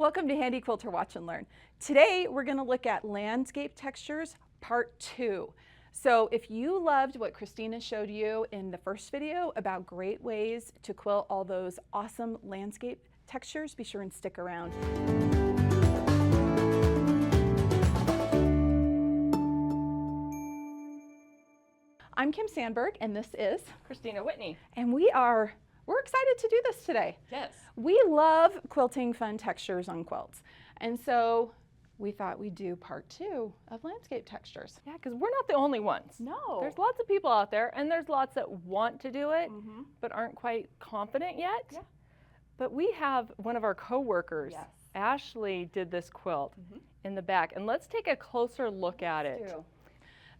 Welcome to Handi Quilter Watch and Learn. Today we're going to look at landscape textures part 2. So if you loved what Kristina showed you in the first video about great ways to quilt all those awesome landscape textures, be sure and stick around. I'm Kim Sandberg and this is Kristina Whitney. And we're excited to do this today. Yes. We love quilting fun textures on quilts. And so we thought we'd do part 2 of landscape textures. Yeah, because we're not the only ones. No. There's lots of people out there, and there's lots that want to do it, but aren't quite confident yet. Yeah. But we have one of our coworkers, Yes. Ashley, did this quilt in the back, and let's take a closer look at it.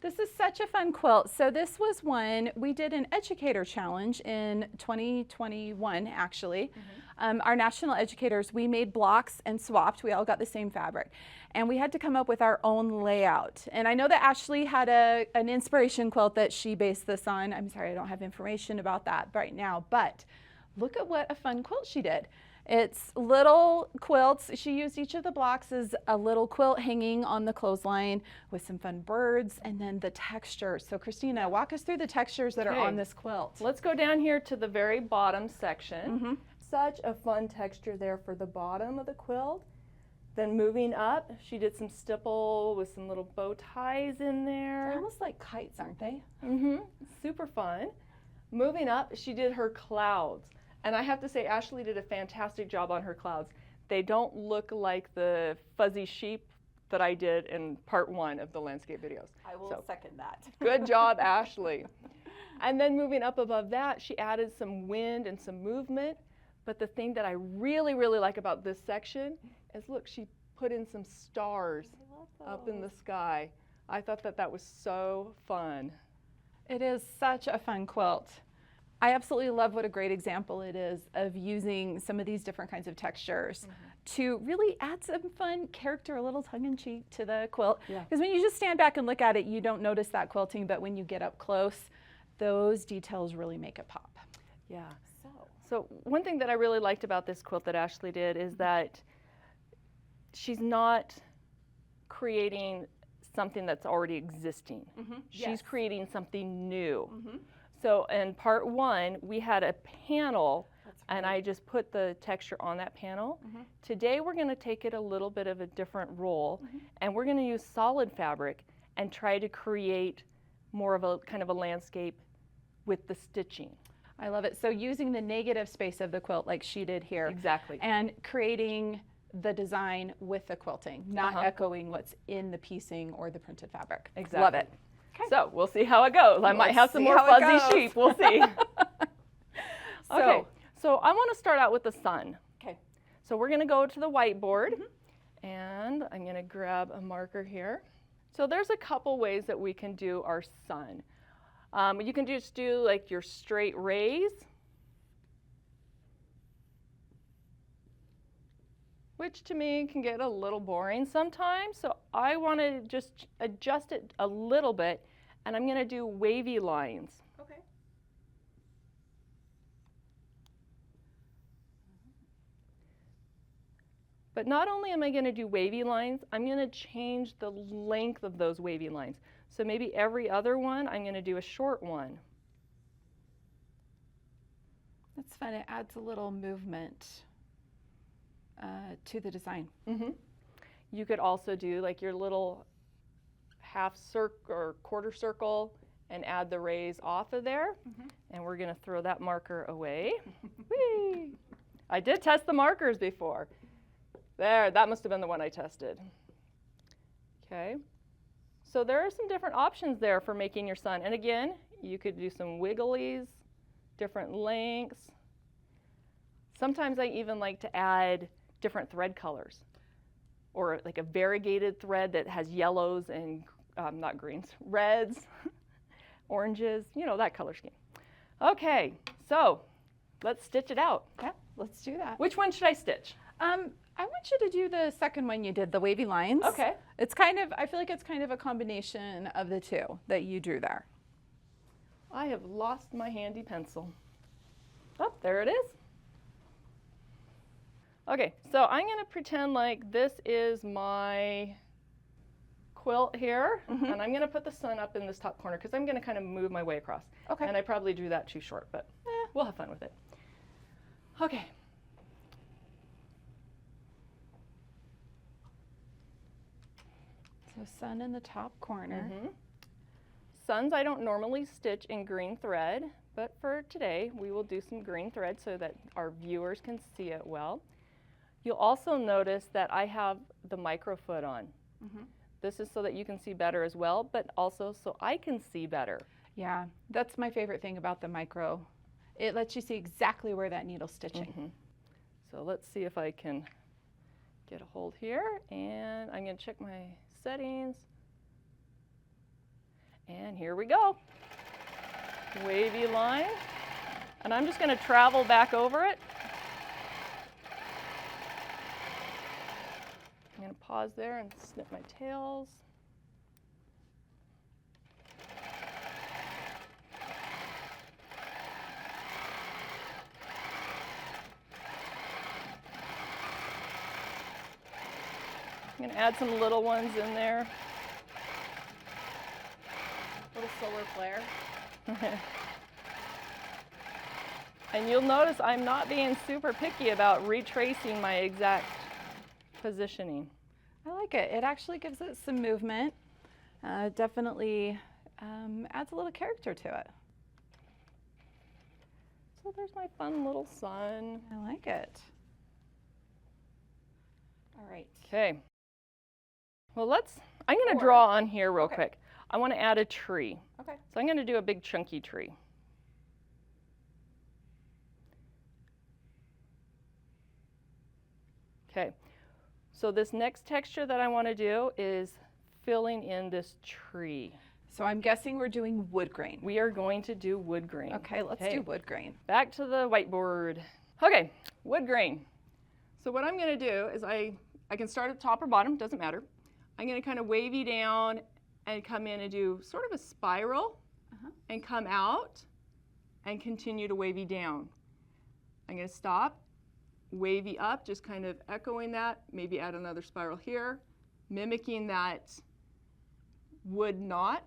This is such a fun quilt. So this was one, we did an educator challenge in 2021 actually. Our national educators, we made blocks and swapped. We all got the same fabric. And we had to come up with our own layout. And I know that Ashley had an inspiration quilt that she based this on. I'm sorry, I don't have information about that right now, but look at what a fun quilt she did. It's little quilts. She used each of the blocks as a little quilt hanging on the clothesline with some fun birds and then the texture. So Kristina, walk us through the textures that are on this quilt. Let's go down here to the very bottom section. Such a fun texture there for the bottom of the quilt. Then moving up, she did some stipple with some little bow ties in there. They're almost like kites, aren't they? Super fun. Moving up, she did her clouds. And I have to say, Ashley did a fantastic job on her clouds. They don't look like the fuzzy sheep that I did in part 1 of the landscape videos. I will second that. Good job, Ashley. And then moving up above that, she added some wind and some movement. But the thing that I really, really like about this section is, look, she put in some stars up in the sky. I thought that that was so fun. It is such a fun quilt. I absolutely love what a great example it is of using some of these different kinds of textures to really add some fun character, a little tongue-in-cheek to the quilt. Because when you just stand back and look at it, you don't notice that quilting, but when you get up close, those details really make it pop. Yeah. So one thing that I really liked about this quilt that Ashley did is that she's not creating something that's already existing. She's creating something new. So in part 1, we had a panel, and I just put the texture on that panel. Today we're going to take it a little bit of a different role, and we're going to use solid fabric and try to create more of a kind of a landscape with the stitching. I love it. So using the negative space of the quilt like she did here. Exactly. And creating the design with the quilting, not echoing what's in the piecing or the printed fabric. Exactly. Love it. Okay. So we'll see how it goes. I might have some more fuzzy sheep. We'll see. Okay. So I want to start out with the sun. Okay. So we're going to go to the whiteboard, and I'm going to grab a marker here. So there's a couple ways that we can do our sun. You can just do like your straight rays, which to me can get a little boring sometimes. So I want to just adjust it a little bit, and I'm going to do wavy lines. Okay. But not only am I going to do wavy lines, I'm going to change the length of those wavy lines. So maybe every other one, I'm going to do a short one. That's fun. It adds a little movement to the design. You could also do like your little half circle or quarter circle and add the rays off of there. And we're going to throw that marker away. Whee! I did test the markers before. There, that must have been the one I tested. Okay. So there are some different options there for making your sun. And again, you could do some wigglies, different lengths. Sometimes I even like to add different thread colors, or like a variegated thread that has yellows and not greens, reds, oranges, you know, that color scheme. Okay, so let's stitch it out. Yeah, let's do that. Which one should I stitch? I want you to do the second one you did, the wavy lines. Okay. It's kind of, I feel like it's kind of a combination of the two that you drew there. I have lost my handy pencil. Oh, there it is. Okay, so I'm going to pretend like this is my quilt here, and I'm going to put the sun up in this top corner because I'm going to kind of move my way across. Okay. And I probably drew that too short, but we'll have fun with it. Okay. So sun in the top corner. Suns I don't normally stitch in green thread, but for today we will do some green thread so that our viewers can see it well. You'll also notice that I have the micro foot on. This is so that you can see better as well, but also so I can see better. Yeah, that's my favorite thing about the micro. It lets you see exactly where that needle's stitching. So let's see if I can get a hold here, and I'm going to check my settings. And here we go. Wavy line. And I'm just going to travel back over it. I'm going to pause there and snip my tails. I'm going to add some little ones in there. Little solar flare. And you'll notice I'm not being super picky about retracing my exact positioning. I like it. It actually gives it some movement. Definitely adds a little character to it. So there's my fun little sun. I like it. All right. Okay. Well, I'm going to draw on here real quick. I want to add a tree. Okay. So I'm going to do a big chunky tree. Okay. So this next texture that I want to do is filling in this tree. So I'm guessing we're doing wood grain. We are going to do wood grain. Okay, let's do wood grain. Back to the whiteboard. Okay, wood grain. So what I'm going to do is I can start at the top or bottom, doesn't matter. I'm going to kind of wavy down and come in and do sort of a spiral and come out and continue to wavy down. I'm going to stop, wavy up, just kind of echoing that, maybe add another spiral here, mimicking that wood knot.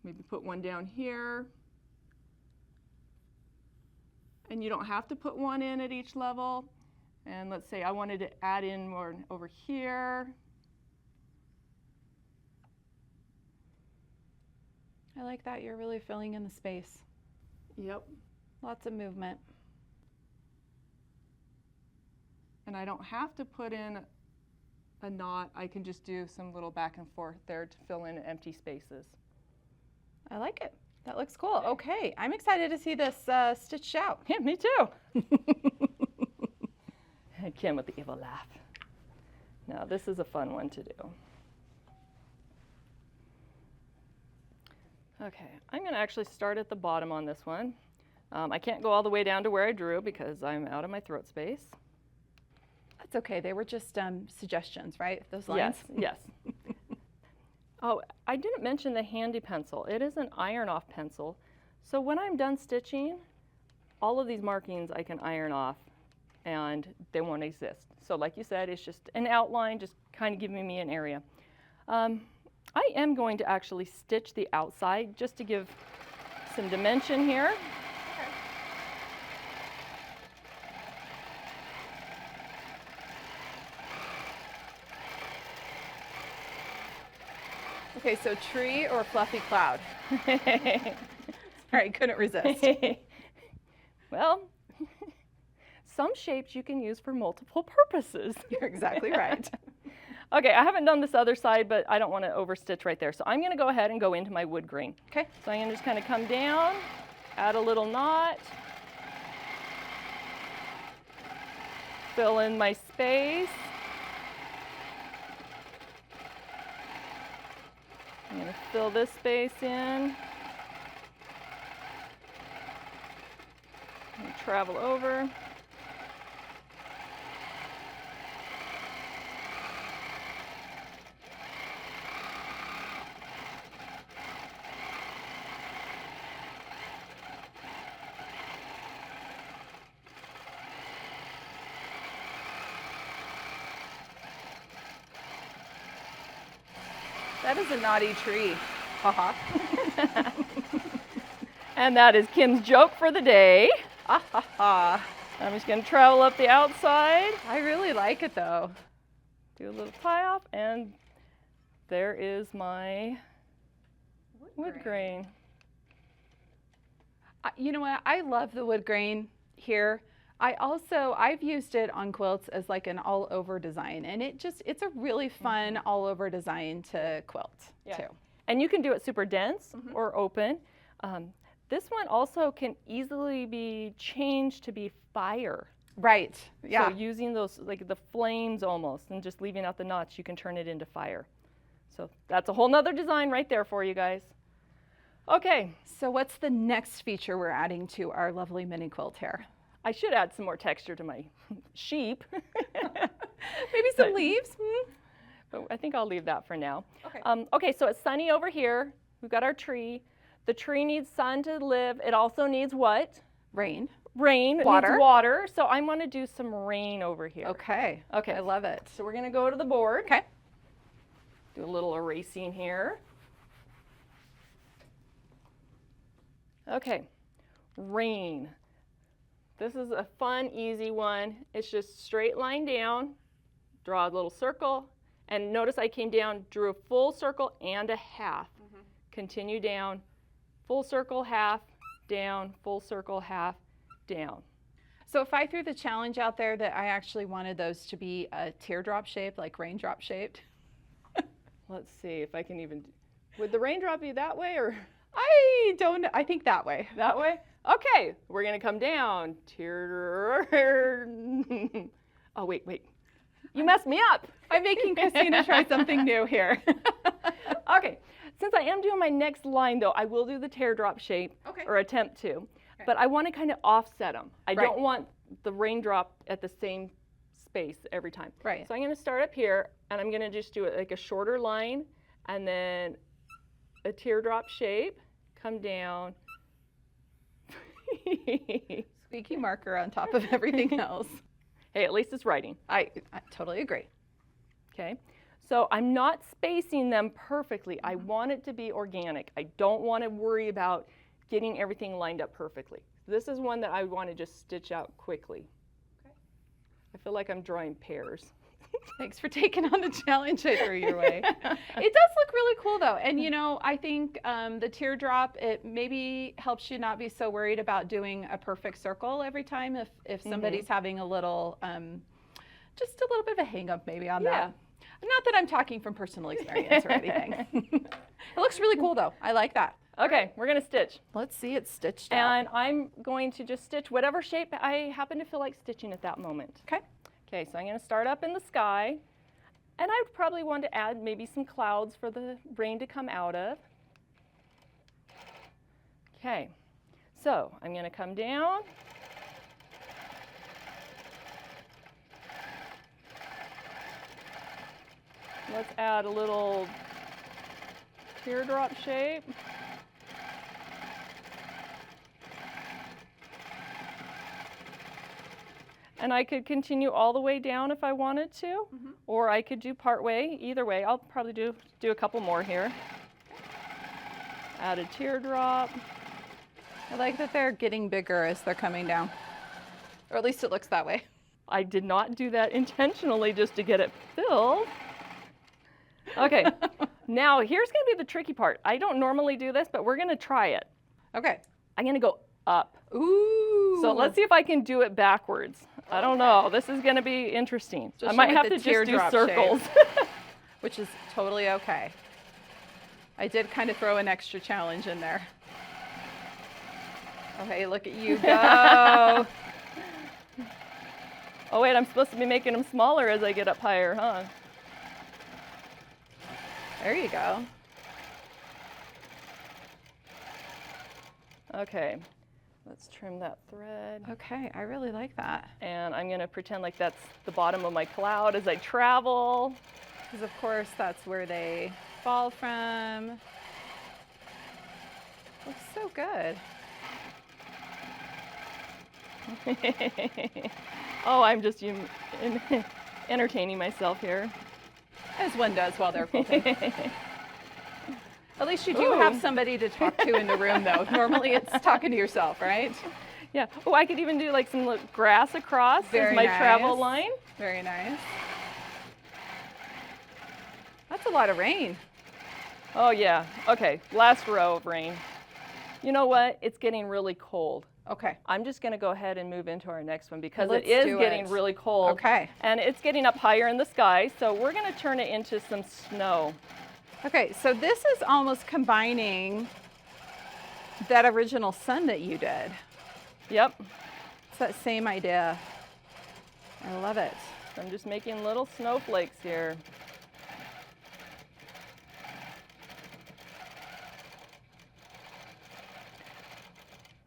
Maybe put one down here. And you don't have to put one in at each level. And let's say I wanted to add in more over here. I like that you're really filling in the space. Yep. Lots of movement. And I don't have to put in a knot. I can just do some little back and forth there to fill in empty spaces. I like it. That looks cool. Okay, I'm excited to see this stitched out. Yeah, me too. And Kim with the evil laugh. Now this is a fun one to do. Okay, I'm going to actually start at the bottom on this one. I can't go all the way down to where I drew because I'm out of my throat space. That's okay. They were just suggestions, right? Those lines? Yes, yes. Oh, I didn't mention the Handi pencil. It is an iron-off pencil. So when I'm done stitching, all of these markings I can iron off and they won't exist. So like you said, it's just an outline, just kind of giving me an area. I am going to actually stitch the outside just to give some dimension here. Okay, so tree or fluffy cloud? Sorry, couldn't resist. Well, some shapes you can use for multiple purposes. You're exactly right. Okay, I haven't done this other side, but I don't want to overstitch right there. So I'm going to go ahead and go into my wood grain. Okay. So I'm going to just kind of come down, add a little knot, fill in my space. I'm going to fill this space in. And travel over. That is a naughty tree. Haha. And that is Kim's joke for the day. Ha ha ha. I'm just going to travel up the outside, I really like it though. do a little tie off, and there is my wood grain. You know what? I love the wood grain here. I've used it on quilts as like an all over design, and it's a really fun all over design to quilt too. And you can do it super dense or open. This one also can easily be changed to be fire. Right, yeah. So using those, like the flames almost, and just leaving out the knots, you can turn it into fire. So that's a whole nother design right there for you guys. Okay. So what's the next feature we're adding to our lovely mini quilt here? I should add some more texture to my sheep. Maybe some leaves? But I think I'll leave that for now. Okay. Okay, so it's sunny over here. We've got our tree. The tree needs sun to live. It also needs what? Rain. Rain. Water. It needs water. So I'm going to do some rain over here. Okay. Okay. I love it. So we're going to go to the board. Okay. Do a little erasing here. Okay. Rain. This is a fun, easy one. It's just straight line down, draw a little circle, and notice I came down, drew a full circle and a half. Continue down, full circle, half, down, full circle, half, down. So if I threw the challenge out there that I actually wanted those to be a teardrop shaped, like raindrop shaped. Let's see if I can even, would the raindrop be that way or? I think that way. That way? Okay, we're gonna come down. Oh, wait. You messed me up. I'm making Kristina try something new here. Okay, since I am doing my next line though, I will do the teardrop shape, or attempt to, but I wanna kind of offset them. I don't want the raindrop at the same space every time. Right. So I'm gonna start up here, and I'm gonna just do it like a shorter line, and then a teardrop shape, come down. Squeaky marker on top of everything else. Hey, at least it's writing. I totally agree. Okay, so I'm not spacing them perfectly. I want it to be organic. I don't want to worry about getting everything lined up perfectly. This is one that I want to just stitch out quickly. Okay. I feel like I'm drawing pears. Thanks for taking on the challenge I threw your way. It does look really cool though. And you know, I think the teardrop, it maybe helps you not be so worried about doing a perfect circle every time if somebody's having a little, just a little bit of a hang up maybe on that. Not that I'm talking from personal experience or anything. It looks really cool though. I like that. Okay, we're gonna stitch. Let's see it stitched out. And I'm going to just stitch whatever shape I happen to feel like stitching at that moment. Okay. Okay, so I'm going to start up in the sky, and I would probably want to add maybe some clouds for the rain to come out of. Okay, so I'm going to come down. Let's add a little teardrop shape. And I could continue all the way down if I wanted to, or I could do part way. Either way, I'll probably do a couple more here. Add a teardrop. I like that they're getting bigger as they're coming down, or at least it looks that way. I did not do that intentionally just to get it filled. Okay, now here's gonna be the tricky part. I don't normally do this, but we're gonna try it. Okay. I'm gonna go up. Ooh. So let's see if I can do it backwards. I don't know. This is going to be interesting. I might have to just do circles. Which is totally okay. I did kind of throw an extra challenge in there. Okay, look at you go. Oh wait, I'm supposed to be making them smaller as I get up higher, huh? There you go. Okay. Let's trim that thread. Okay, I really like that. And I'm going to pretend like that's the bottom of my cloud as I travel. Because of course that's where they fall from. Looks so good. Oh, I'm just entertaining myself here. As one does while they're quilting. At least you do have somebody to talk to in the room, though. Normally it's talking to yourself, right? Yeah. Oh, I could even do like some grass across as my travel line. Very nice. That's a lot of rain. Oh yeah. Okay, last row of rain. You know what? It's getting really cold. Okay. I'm just going to go ahead and move into our next one because Let's it is do getting it. really cold. Okay. And it's getting up higher in the sky, so we're going to turn it into some snow. Okay, so this is almost combining that original sun that you did. Yep. It's that same idea. I love it. I'm just making little snowflakes here.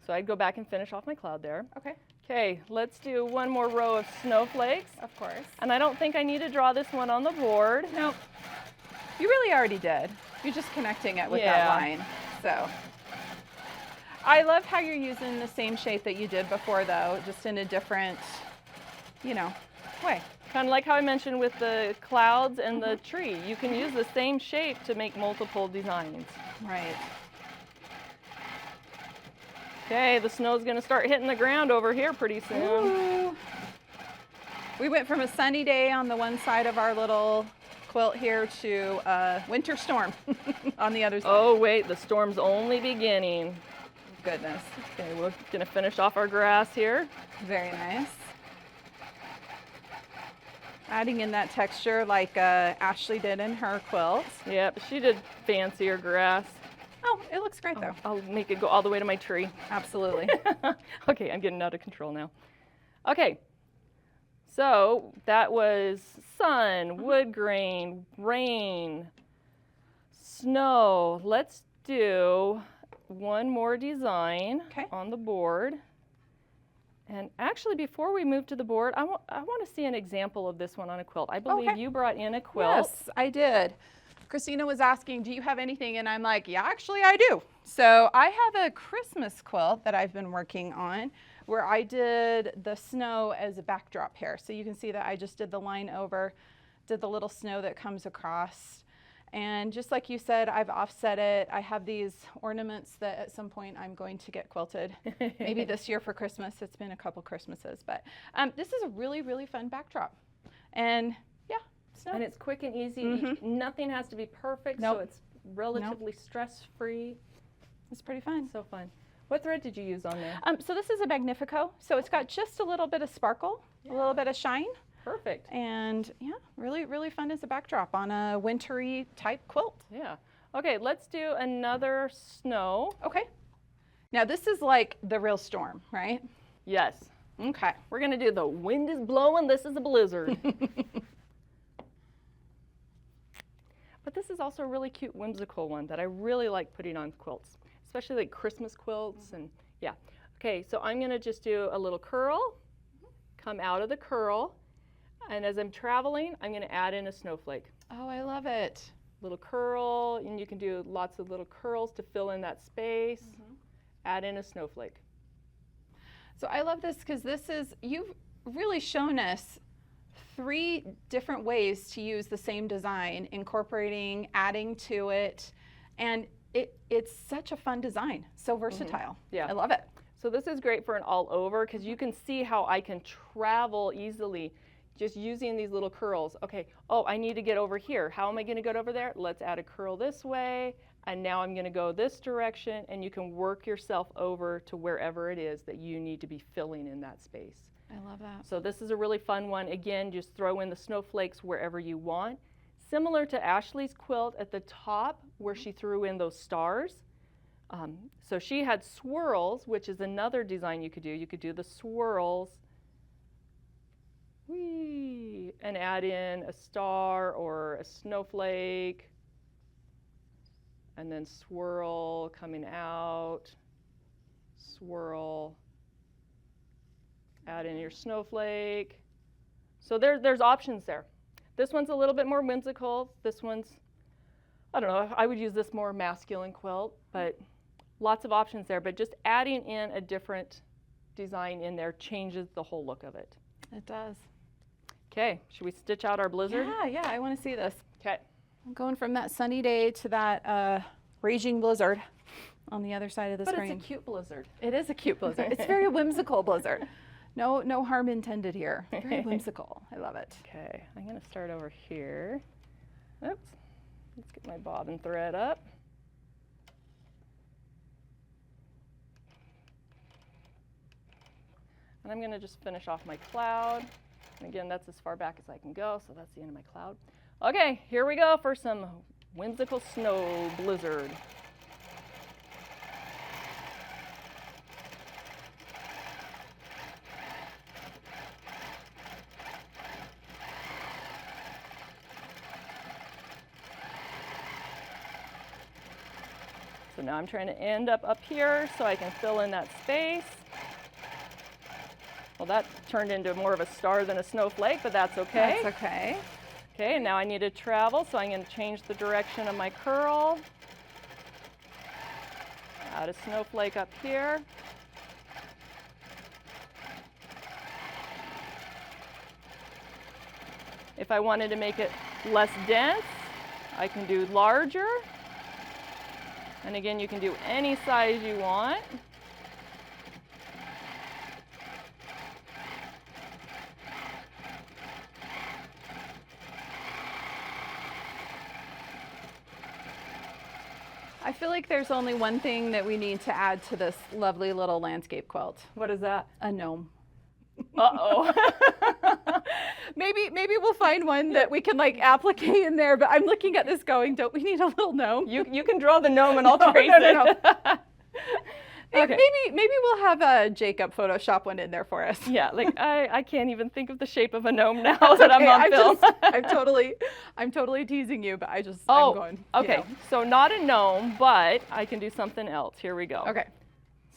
So I'd go back and finish off my cloud there. Okay. Okay, let's do one more row of snowflakes. Of course. And I don't think I need to draw this one on the board. Nope. You really already did. You're just connecting it with that line. So I love how you're using the same shape that you did before, though, just in a different, way. Kind of like how I mentioned with the clouds and the tree. You can use the same shape to make multiple designs. Right. Okay, the snow's going to start hitting the ground over here pretty soon. Ooh. We went from a sunny day on the one side of our little quilt here to a winter storm on the other side. Oh, wait, the storm's only beginning. Goodness. Okay, we're going to finish off our grass here. Very nice. Adding in that texture like Ashley did in her quilt. Yep, she did fancier grass. Oh, it looks great though. I'll make it go all the way to my tree. Absolutely. Okay, I'm getting out of control now. Okay, so that was sun, wood grain, rain, snow. Let's do one more design on the board. And actually, before we move to the board, I want to see an example of this one on a quilt. I believe you brought in a quilt. Yes, I did. Kristina was asking, do you have anything? And I'm like, yeah, actually I do. So I have a Christmas quilt that I've been working on where I did the snow as a backdrop here. So you can see that I just did the line over, did the little snow that comes across. And just like you said, I've offset it. I have these ornaments that at some point I'm going to get quilted. Maybe this year for Christmas. It's been a couple Christmases. But this is a really, really fun backdrop. And and it's quick and easy. Nothing has to be perfect, so it's relatively stress-free. It's pretty fun. So fun. What thread did you use on there? So this is a Magnifico. So it's got just a little bit of sparkle, a little bit of shine. Perfect. And yeah, really, really fun as a backdrop on a wintry type quilt. Yeah. Okay, let's do another snow. Okay. Now this is like the real storm, right? Yes. Okay. We're gonna do the wind is blowing, this is a blizzard. But this is also a really cute whimsical one that I really like putting on quilts, especially like Christmas quilts and yeah. Okay, so I'm gonna just do a little curl, come out of the curl, and as I'm traveling, I'm gonna add in a snowflake. Oh, I love it. Little curl, and you can do lots of little curls to fill in that space. Add in a snowflake. So I love this because you've really shown us 3 different ways to use the same design, incorporating, adding to it, and it's such a fun design, so versatile. Yeah. I love it. So this is great for an all over because you can see how I can travel easily just using these little curls. Okay, oh, I need to get over here. How am I gonna get over there? Let's add a curl this way, and now I'm gonna go this direction, and you can work yourself over to wherever it is that you need to be filling in that space. I love that. So this is a really fun one. Again, just throw in the snowflakes wherever you want. Similar to Ashley's quilt at the top where she threw in those stars. So she had swirls, which is another design you could do. You could do the swirls and add in a star or a snowflake and then swirl coming out, swirl. Add in your snowflake. So there's options there. This one's a little bit more whimsical. This one's, I don't know, I would use this more masculine quilt, but lots of options there. But just adding in a different design in there changes the whole look of it. It does. Okay, should we stitch out our blizzard? Yeah, I want to see this. Okay. I'm going from that sunny day to that raging blizzard on the other side of the screen. But it's a cute blizzard. It is a cute blizzard. It's very whimsical blizzard. No harm intended here. Very whimsical. I love it. Okay, I'm going to start over here. Oops. Let's get my bobbin thread up. And I'm going to just finish off my cloud. And again, that's as far back as I can go, so that's the end of my cloud. Okay, here we go for some whimsical snow blizzard. So now I'm trying to end up here so I can fill in that space. Well, that turned into more of a star than a snowflake, but that's okay. That's okay. Okay, and now I need to travel, so I'm going to change the direction of my curl. Add a snowflake up here. If I wanted to make it less dense, I can do larger. And again, you can do any size you want. I feel like there's only one thing that we need to add to this lovely little landscape quilt. What is that? A gnome. Uh-oh. Maybe we'll find one that we can like applique in there, but I'm looking at this going, don't we need a little gnome? You can draw the gnome and I'll trace it. Okay. Maybe we'll have Jacob Photoshop one in there for us. Yeah, like I can't even think of the shape of a gnome now that I'm on film. I'm totally teasing you, but I'm going. Okay, so not a gnome, but I can do something else. Here we go. Okay.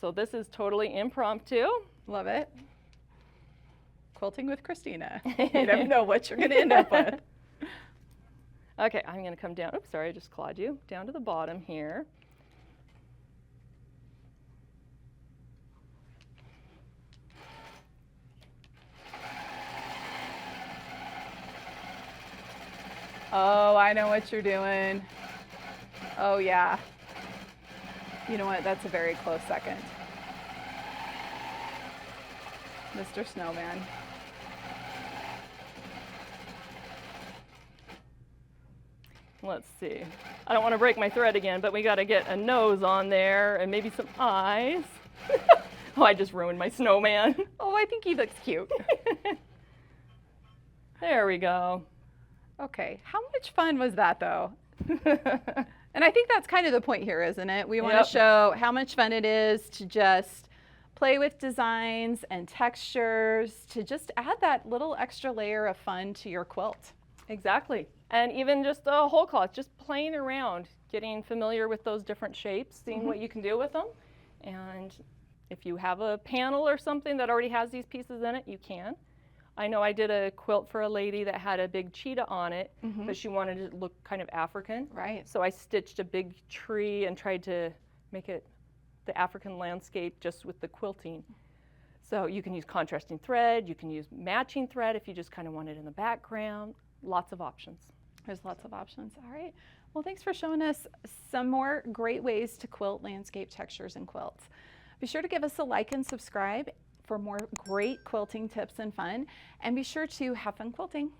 So this is totally impromptu. Love it. Quilting with Kristina. You never know what you're going to end up with. Okay, I'm going to come down. Oops, sorry, I just clawed you. Down to the bottom here. Oh, I know what you're doing. Oh, yeah. You know what? That's a very close second. Mr. Snowman. Let's see. I don't want to break my thread again, but we got to get a nose on there and maybe some eyes. Oh, I just ruined my snowman. Oh, I think he looks cute. There we go. Okay, how much fun was that though? And I think that's kind of the point here, isn't it? We want to show how much fun it is to just play with designs and textures, to just add that little extra layer of fun to your quilt. Exactly. And even just a whole cloth, just playing around, getting familiar with those different shapes, seeing what you can do with them. And if you have a panel or something that already has these pieces in it, you can. I know I did a quilt for a lady that had a big cheetah on it, but she wanted it to look kind of African. Right. So I stitched a big tree and tried to make it the African landscape just with the quilting. So you can use contrasting thread, you can use matching thread if you just kind of want it in the background. Lots of options. There's lots of options. All right. Well, thanks for showing us some more great ways to quilt landscape textures and quilts. Be sure to give us a like and subscribe for more great quilting tips and fun. And be sure to have fun quilting.